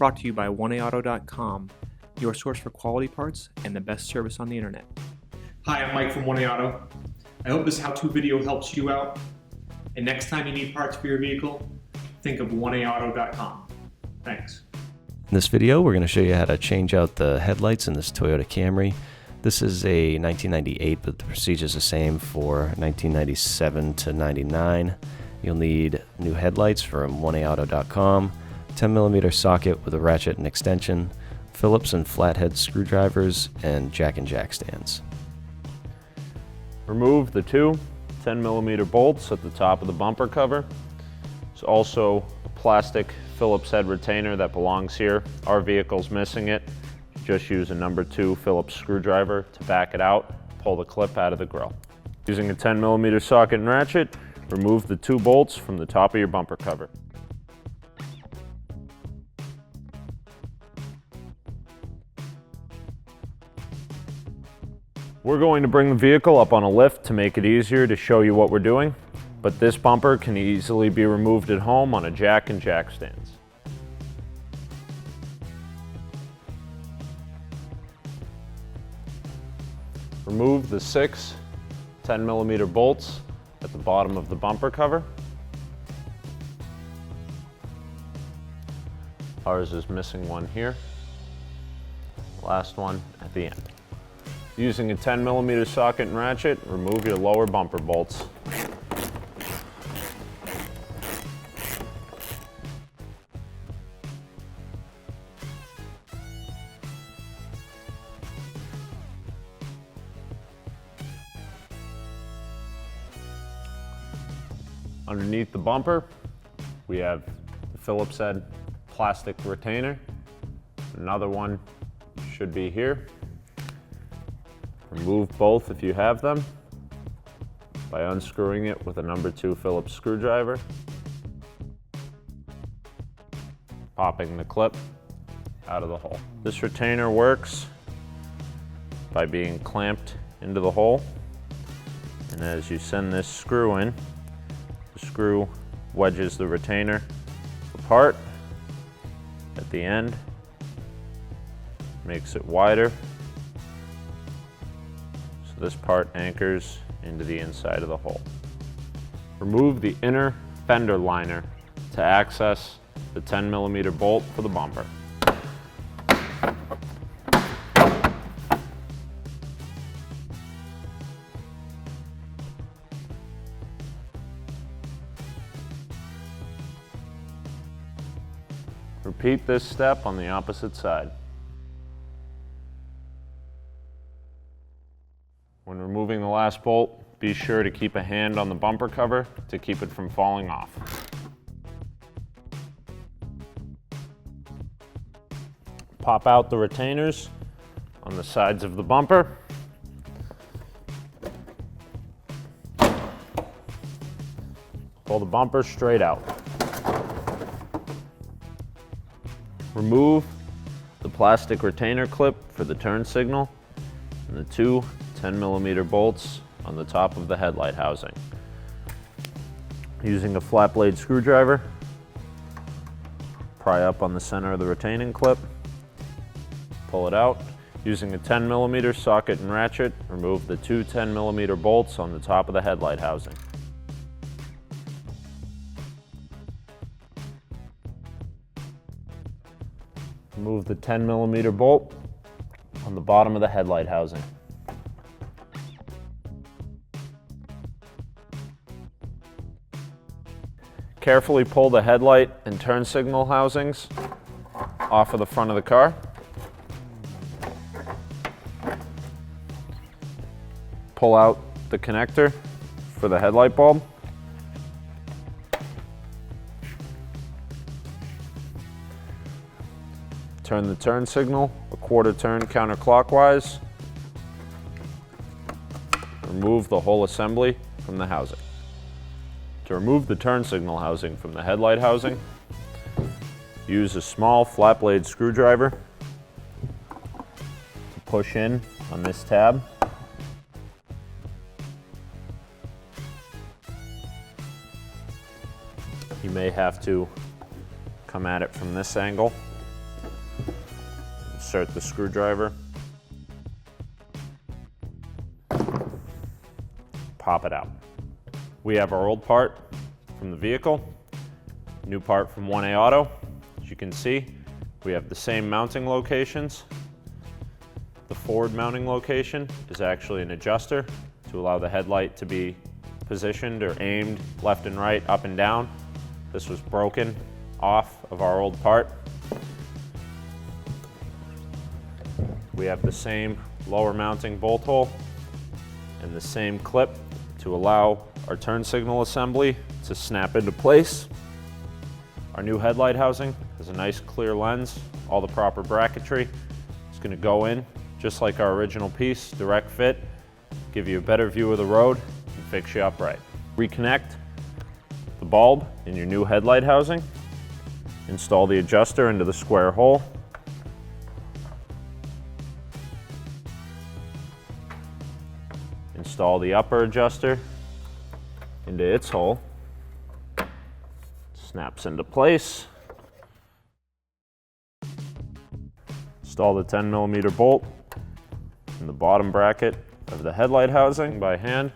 brought to you by 1AAuto.com, your source for quality parts and the best service on the internet. Hi, I'm Mike from 1AAuto. I hope this how-to video helps you out. And next time you need parts for your vehicle, think of 1AAuto.com. Thanks. In this video, we're going to show you how to change out the headlights in this Toyota Camry. This is a 1998, but the procedure is the same for 1997 to 99. You'll need new headlights from 1AAuto.com, 10mm socket with a ratchet and extension, Phillips and flathead screwdrivers, and jack and jack stands. Remove the two 10mm bolts at the top of the bumper cover. There's also a plastic Phillips head retainer that belongs here. Our vehicle's missing it. Just use a number 2 Phillips screwdriver to back it out, pull the clip out of the grill. Using a 10mm socket and ratchet, remove the 2 bolts from the top of your bumper cover. We're going to bring the vehicle up on a lift to make it easier to show you what we're doing, but this bumper can easily be removed at home on a jack and jack stands. Remove the 6 10mm bolts at the bottom of the bumper cover. Ours is missing one here. Last one at the end. Using a 10mm socket and ratchet, remove your lower bumper bolts. Underneath the bumper, we have the Phillips head plastic retainer. Another one should be here. Remove both if you have them by unscrewing it with a number 2 Phillips screwdriver, popping the clip out of the hole. This retainer works by being clamped into the hole, and as you send this screw in, the screw wedges the retainer apart at the end, makes it wider. So this part anchors into the inside of the hole. Remove the inner fender liner to access the 10mm bolt for the bumper. Repeat this step on the opposite side. When removing the last bolt, be sure to keep a hand on the bumper cover to keep it from falling off. Pop out the retainers on the sides of the bumper. Pull the bumper straight out. Remove the plastic retainer clip for the turn signal and the 2 10mm bolts on the top of the headlight housing. Using a flat blade screwdriver, pry up on the center of the retaining clip, pull it out. Using a 10mm socket and ratchet, remove the 2 10mm bolts on the top of the headlight housing. Remove the 10mm bolt on the bottom of the headlight housing. Carefully pull the headlight and turn signal housings off of the front of the car. Pull out the connector for the headlight bulb. Turn the turn signal a quarter turn counterclockwise. Remove the whole assembly from the housing. To remove the turn signal housing from the headlight housing, use a small flat blade screwdriver to push in on this tab. You may have to come at it from this angle insert the screwdriver. Pop it out. We have our old part from the vehicle, new part from 1A Auto. As you can see, we have the same mounting locations. The forward mounting location is actually an adjuster to allow the headlight to be positioned or aimed left and right, up and down. This was broken off of our old part. We have the same lower mounting bolt hole and the same clip to allow our turn signal assembly to snap into place. Our new headlight housing has a nice clear lens, all the proper bracketry. It's going to go in just like our original piece, direct fit, give you a better view of the road and fix you upright. Reconnect the bulb in your new headlight housing. Install the adjuster into the square hole. Install the upper adjuster into its hole. Snaps into place. Install the 10mm bolt in the bottom bracket of the headlight housing by hand.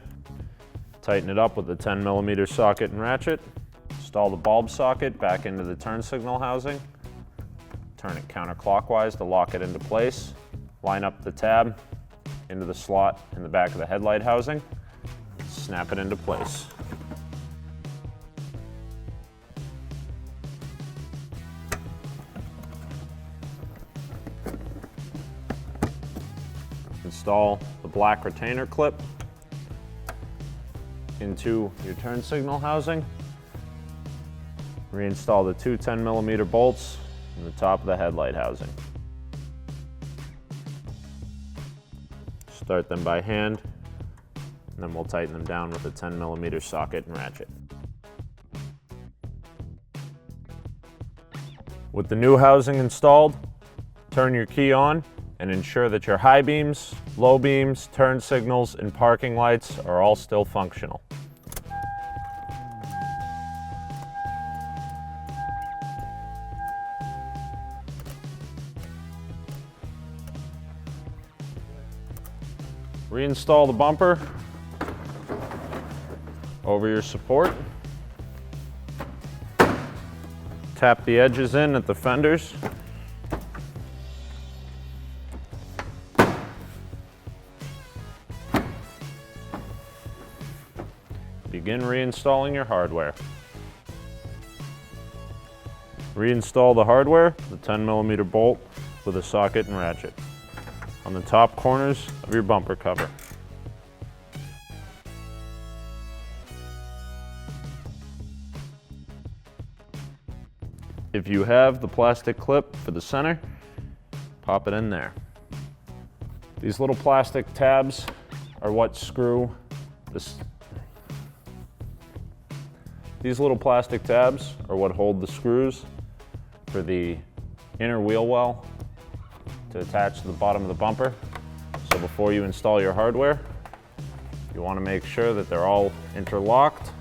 Tighten it up with the 10mm socket and ratchet. Install the bulb socket back into the turn signal housing. Turn it counterclockwise to lock it into place. Line up the tab into the slot in the back of the headlight housing. Snap it into place. Install the black retainer clip into your turn signal housing. Reinstall the two 10mm bolts in the top of the headlight housing. Start them by hand, and then we'll tighten them down with a 10mm socket and ratchet. With the new housing installed, turn your key on and ensure that your high beams, low beams, turn signals, and parking lights are all still functional. Reinstall the bumper over your support. Tap the edges in at the fenders. Begin reinstalling your hardware. Reinstall the hardware, the 10mm bolt with a socket and ratchet on the top corners of your bumper cover. If you have the plastic clip for the center, pop it in there. These little plastic tabs are what screw this. These little plastic tabs are what hold the screws for the inner wheel well to attach to the bottom of the bumper. So before you install your hardware, you want to make sure that they're all interlocked.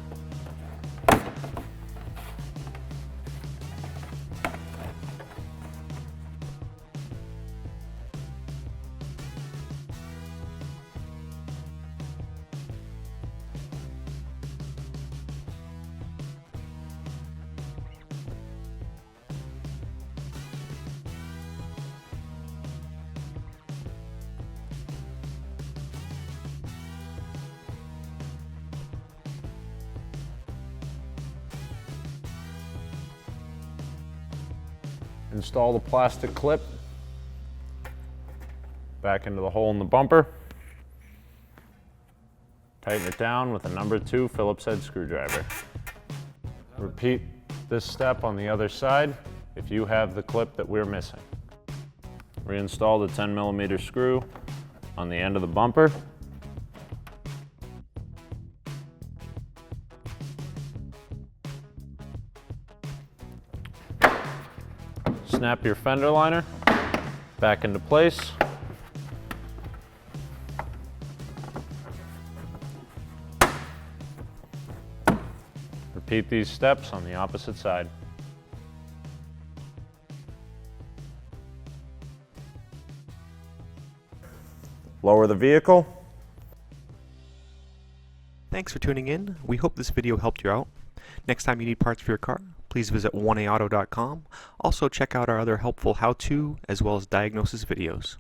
Install the plastic clip back into the hole in the bumper. Tighten it down with a number 2 Phillips head screwdriver. Repeat this step on the other side if you have the clip that we're missing. Reinstall the 10mm screw on the end of the bumper. Snap your fender liner back into place. Repeat these steps on the opposite side. lower the vehicle. Thanks for tuning in. We hope this video helped you out. Next time you need parts for your car, please visit 1aauto.com. Also check out our other helpful how-to as well as diagnosis videos.